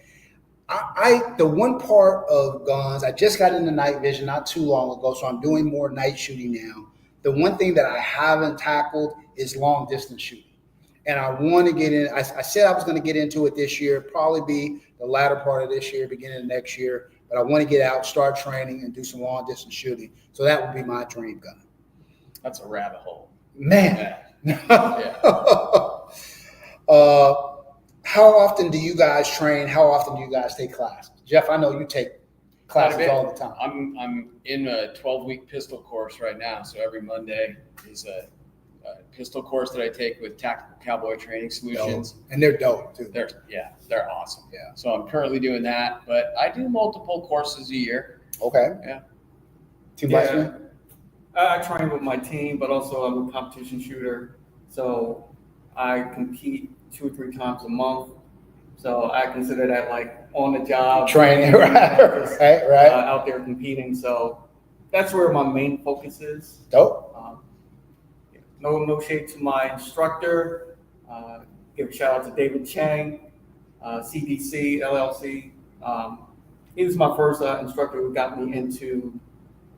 the one part of guns, I just got into night vision not too long ago, so I'm doing more night shooting now. The one thing that I haven't tackled is long distance shooting. And I want to get in. I said I was going to get into it this year, probably be the latter part of this year, beginning of next year. But I want to get out, start training, and do some long distance shooting. So that would be my dream gun. That's a rabbit hole. Man. Yeah. How often do you guys train? How often do you guys take classes? Jeff, I know you take classes all the time. I'm in a 12-week pistol course right now. So every Monday is a pistol course that I take with Tactical Cowboy Training Solutions. And they're dope too. They're awesome. Yeah. So I'm currently doing that, but I do multiple courses a year. Okay. Yeah. Team BlackSmith? I train with my team, but also I'm a competition shooter. So I compete 2 or 3 times a month. So I consider that like on the job Training, right. out there competing. So that's where my main focus is. Dope. No shade to my instructor. Give a shout out to David Chang, CDC LLC. He was my first instructor who got me into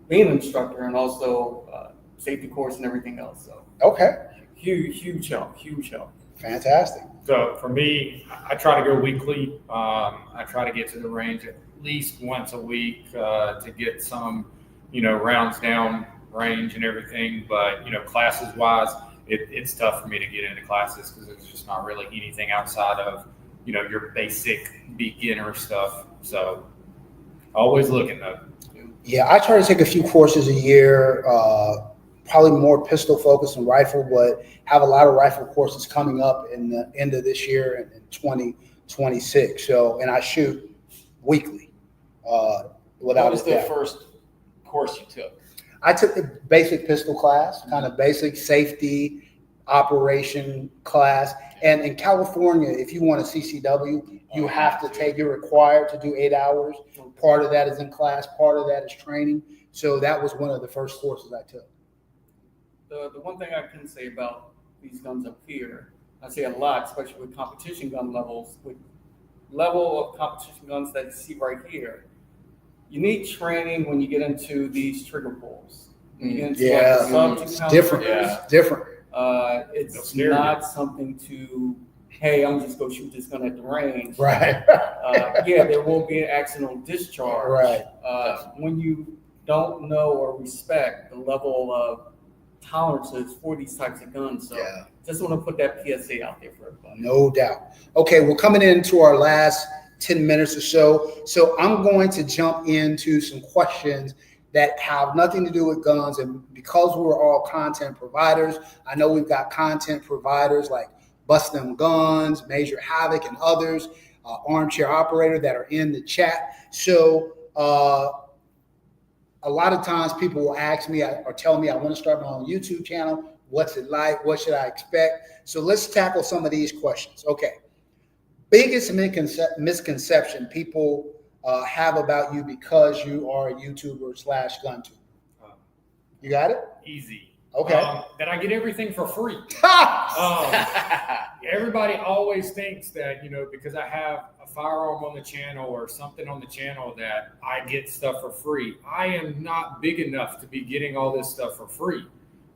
being an instructor and also safety course and everything else. So Okay. huge help. Fantastic. So for me, I try to go weekly. I try to get to the range at least once a week to get some, rounds down range and everything. But, classes wise, it's tough for me to get into classes because it's just not really anything outside of, your basic beginner stuff. So always looking though. Yeah, I try to take a few courses a year, probably more pistol focused than rifle, but have a lot of rifle courses coming up in the end of this year and in 2026. So, and I shoot weekly. Without What was a the doubt. first course you took? I took the basic pistol class, kind of basic safety, operation class. And in California, if you want a CCW, you have to take, you're required to do 8 hours. Part of that is in class, part of that is training. So that was one of the first courses I took. The one thing I can say about these guns up here, I say a lot, especially with competition gun levels, with level of competition guns that you see right here, you need training when you get into these trigger pulls. When you get into like the sub 2 pound different. triggers, It's different. It's not something to, hey, I'm just going to shoot this gun at the range. Right. Yeah, there will be an accidental discharge. Right. When you don't know or respect the level of tolerances for these types of guns. So just want to put that PSA out there for everybody. No doubt. Okay, we're coming into our last 10 minutes or so. So I'm going to jump into some questions that have nothing to do with guns. And because we're all content providers, I know we've got content providers like Bust Them Guns, Major Havoc, and others, Armchair Operator, that are in the chat. So a lot of times people will ask me or tell me, I want to start my own YouTube channel. What's it like? What should I expect? So let's tackle some of these questions. Okay. Biggest misconception people have about you because you are a YouTuber / gun tuber. You got it? Easy. Okay. That I get everything for free. Everybody always thinks that, because I have a firearm on the channel or something on the channel that I get stuff for free. I am not big enough to be getting all this stuff for free.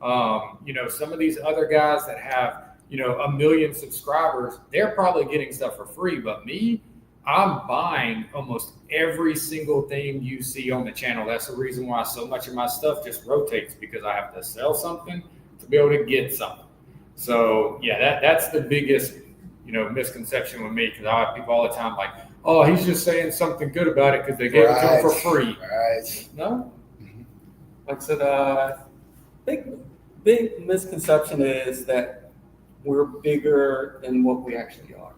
Some of these other guys that have, 1 million subscribers, they're probably getting stuff for free. But me, I'm buying almost every single thing you see on the channel. That's the reason why so much of my stuff just rotates, because I have to sell something to be able to get something. So yeah, that's the biggest, misconception with me, because I have people all the time like, oh, he's just saying something good about it because they gave it to him for free. Right. No. Like I said, big misconception is that we're bigger than what we actually are.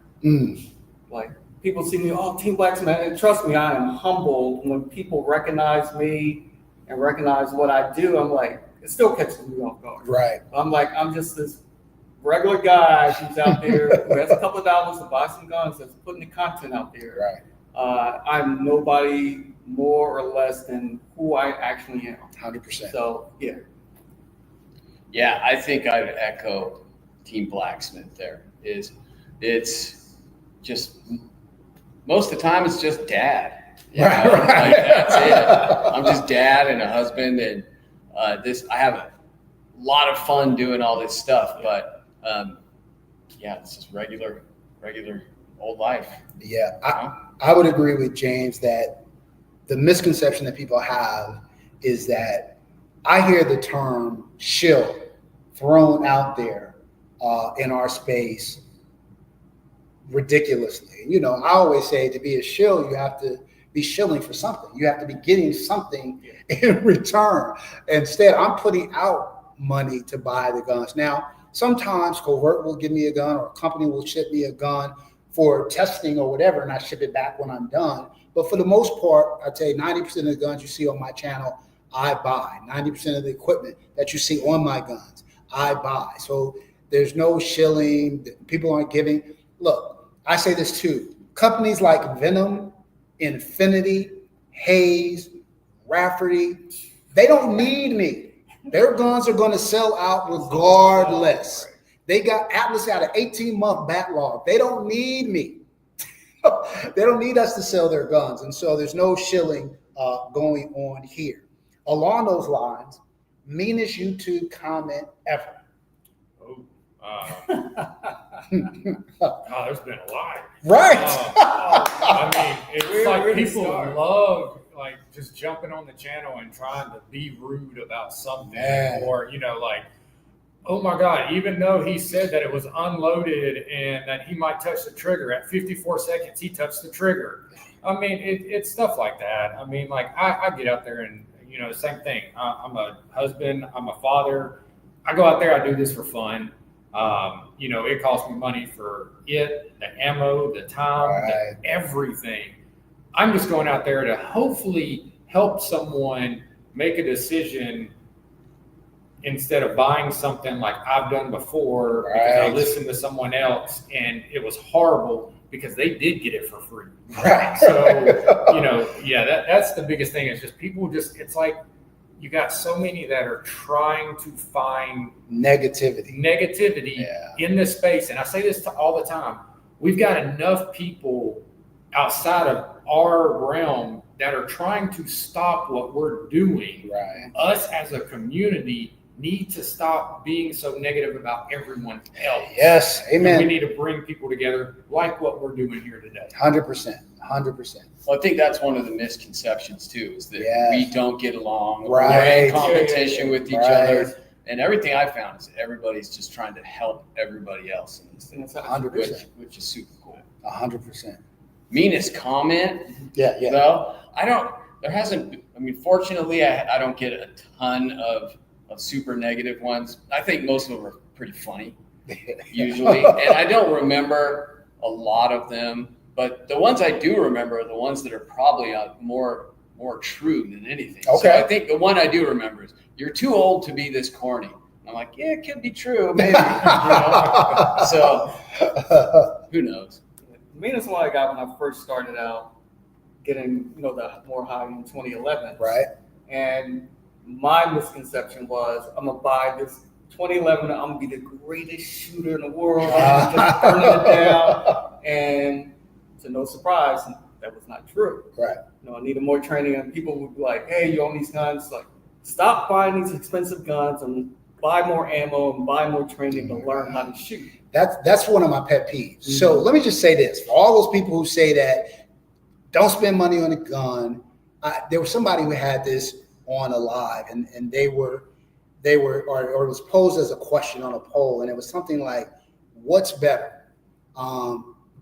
Like, people see me, oh, Team BlackSmith, and trust me, I am humbled when people recognize me and recognize what I do. I'm like, it still catches me off guard. Right. I'm like, I'm just this regular guy who's out there who has a couple of dollars to buy some guns, that's putting the content out there. Right. I'm nobody more or less than who I actually am. 100%. So, yeah. Yeah, I think I'd echo Team BlackSmith there. It's just, most of the time it's just dad. Right. Like, that's it. I'm just dad and a husband, and I have a lot of fun doing all this stuff, but this is regular old life. Yeah, I would agree with James that the misconception that people have is that I hear the term shill thrown out there in our space ridiculously. I always say to be a shill, you have to be shilling for something. You have to be getting something in return. Instead, I'm putting out money to buy the guns. Now, sometimes Covert will give me a gun, or a company will ship me a gun for testing or whatever, and I ship it back when I'm done. But for the most part, I'd say 90% of the guns you see on my channel, I buy. 90% of the equipment that you see on my guns, I buy. So there's no shilling. People aren't giving. Look, I say this too. Companies like Venom, Infinity, Hayes, Rafferty, they don't need me. Their guns are going to sell out regardless. They got Atlas at an 18-month backlog. They don't need me. They don't need us to sell their guns. And so there's no shilling going on here. Along those lines, meanest YouTube comment ever. There's been a lot. Right. It's like people love just jumping on the channel and trying to be rude about something, or oh my God, even though he said that it was unloaded and that he might touch the trigger at 54 seconds, he touched the trigger. It's stuff like that. I get out there and same thing. I'm a husband. I'm a father. I go out there. I do this for fun. It costs me money for the ammo, the time, everything. I'm just going out there to hopefully help someone make a decision instead of buying something like I've done before because I Right. listened to someone else and it was horrible because they did get it for free. Right. So, that's the biggest thing. It's just people it's like you got so many that are trying to find negativity in this space. And I say this all the time. We've got enough people outside of our realm that are trying to stop what we're doing. Right. Us as a community need to stop being so negative about everyone else. Yes, amen. And we need to bring people together like what we're doing here today. 100%. Well, I think that's one of the misconceptions too, is that we don't get along. Right. We're in competition with each Right. other. And everything I found is that everybody's just trying to help everybody else in this thing. 100%. Which is super cool. 100%. Meanest comment, Yeah. though, fortunately, I don't get a ton of super negative ones. I think most of them are pretty funny, usually. And I don't remember a lot of them, but the ones I do remember are the ones that are probably more true than anything. Okay. So I think the one I do remember is, "You're too old to be this corny." I'm like, yeah, it could be true, maybe. So who knows? The meanest one I got when I first started out getting, the more high in 2011. Right. And my misconception was, I'm gonna buy this 2011. I'm gonna be the greatest shooter in the world. I'm just burning it down. And to no surprise, that was not true. Right. I needed more training, and people would be like, "Hey, you own these guns? Like, stop buying these expensive guns and buy more ammo and buy more training to learn how to shoot." That's one of my pet peeves. So let me just say this for all those people who say that don't spend money on a gun. There was somebody who had this on a live, and they were or it was posed as a question on a poll, and it was something like, "What's better,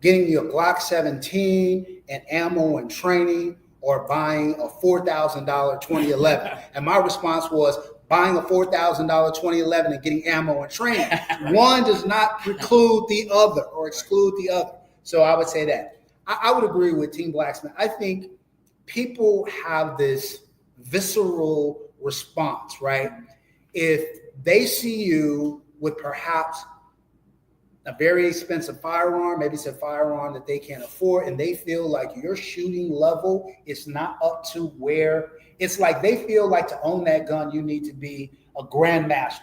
getting you a Glock 17 and ammo and training, or buying a $4,000 2011?" And my response was, buying a $4,000 2011 and getting ammo and training. One does not preclude the other or exclude the other. So I would say that. I would agree with Team BlackSmith. I think people have this visceral response, right? If they see you with perhaps a very expensive firearm, maybe it's a firearm that they can't afford, and they feel like your shooting level is not up to where, it's like they feel like to own that gun, you need to be a grandmaster.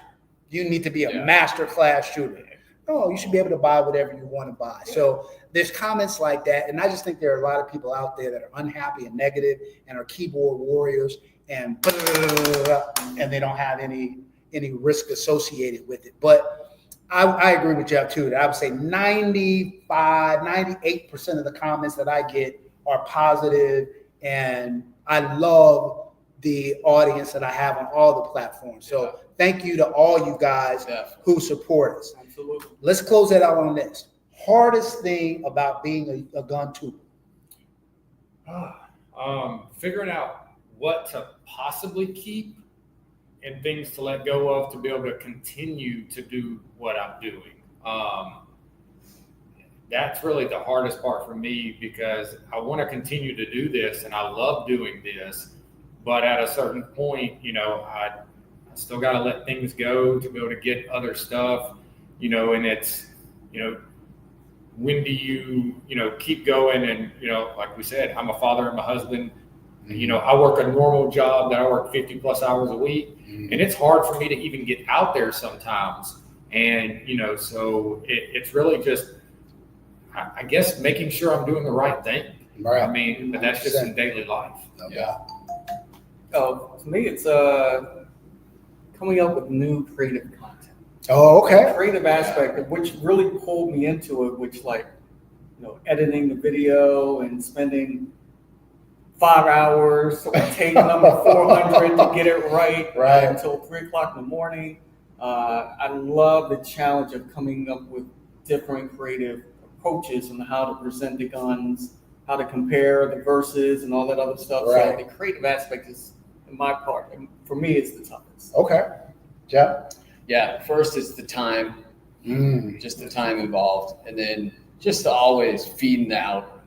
You need to be a master class shooter. No, you should be able to buy whatever you want to buy. So there's comments like that. And I just think there are a lot of people out there that are unhappy and negative and are keyboard warriors and they don't have any risk associated with it. But I agree with Jeff too, that I would say 98% of the comments that I get are positive, and I love the audience that I have on all the platforms. So thank you to all you guys who support us. Absolutely. Let's close that out on this. Hardest thing about being a gun tuber? Figuring out what to possibly keep and things to let go of to be able to continue to do what I'm doing. That's really the hardest part for me, because I want to continue to do this and I love doing this, but at a certain point, I still got to let things go to be able to get other stuff, and it's, when do you, keep going? And, like we said, I'm a father, I'm a husband. I work a normal job that I work 50 plus hours a week, and it's hard for me to even get out there sometimes. And, so it's really just, I guess, making sure I'm doing the right thing. Right. I mean, but that's just in daily life. To me, it's coming up with new creative content. Oh, okay. The creative aspect of which really pulled me into it, which editing the video and spending 5 hours on take number 400 to get it right until 3 o'clock in the morning. I love the challenge of coming up with different creative approaches on how to present the guns, how to compare the verses and all that other stuff. Right. So the creative aspect is, in my part, and for me, it's the toughest. Okay. Jeff? Yeah, first it's the time, just the time involved, and then just always feeding out,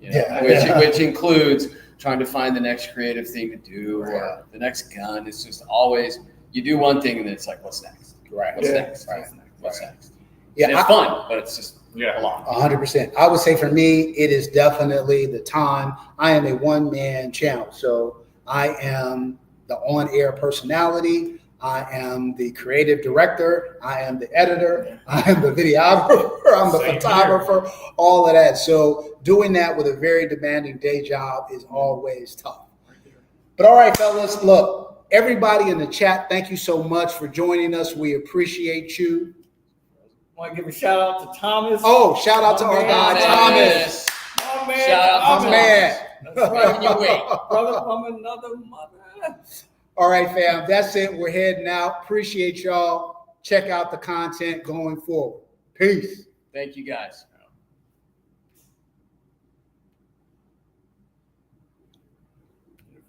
which includes trying to find the next creative thing to do or the next gun. It's just always you do one thing and then it's like, what's next? Right. What's Yeah. next? Right. What's next? Yeah, And it's fun, but it's just a lot. 100%. I would say for me, it is definitely the time. I am a one-man channel, so I am the on-air personality. I am the creative director. I am the editor. I am the videographer. I'm the Same photographer. All of that. So doing that with a very demanding day job is always tough. But all right, fellas, look, everybody in the chat, thank you so much for joining us. We appreciate you. I want to give a shout out to Thomas. Oh, shout out to our guy, Thomas. My man, Shout out to My Thomas. man. That's Making your way. Brother from another mother. All right, fam, that's it. We're heading out. Appreciate y'all. Check out the content going forward. Peace. Thank you guys.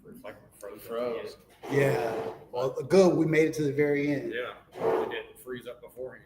It's like froze. Froze. Yeah. Well, good. We made it to the very end. Yeah, it didn't freeze up beforehand.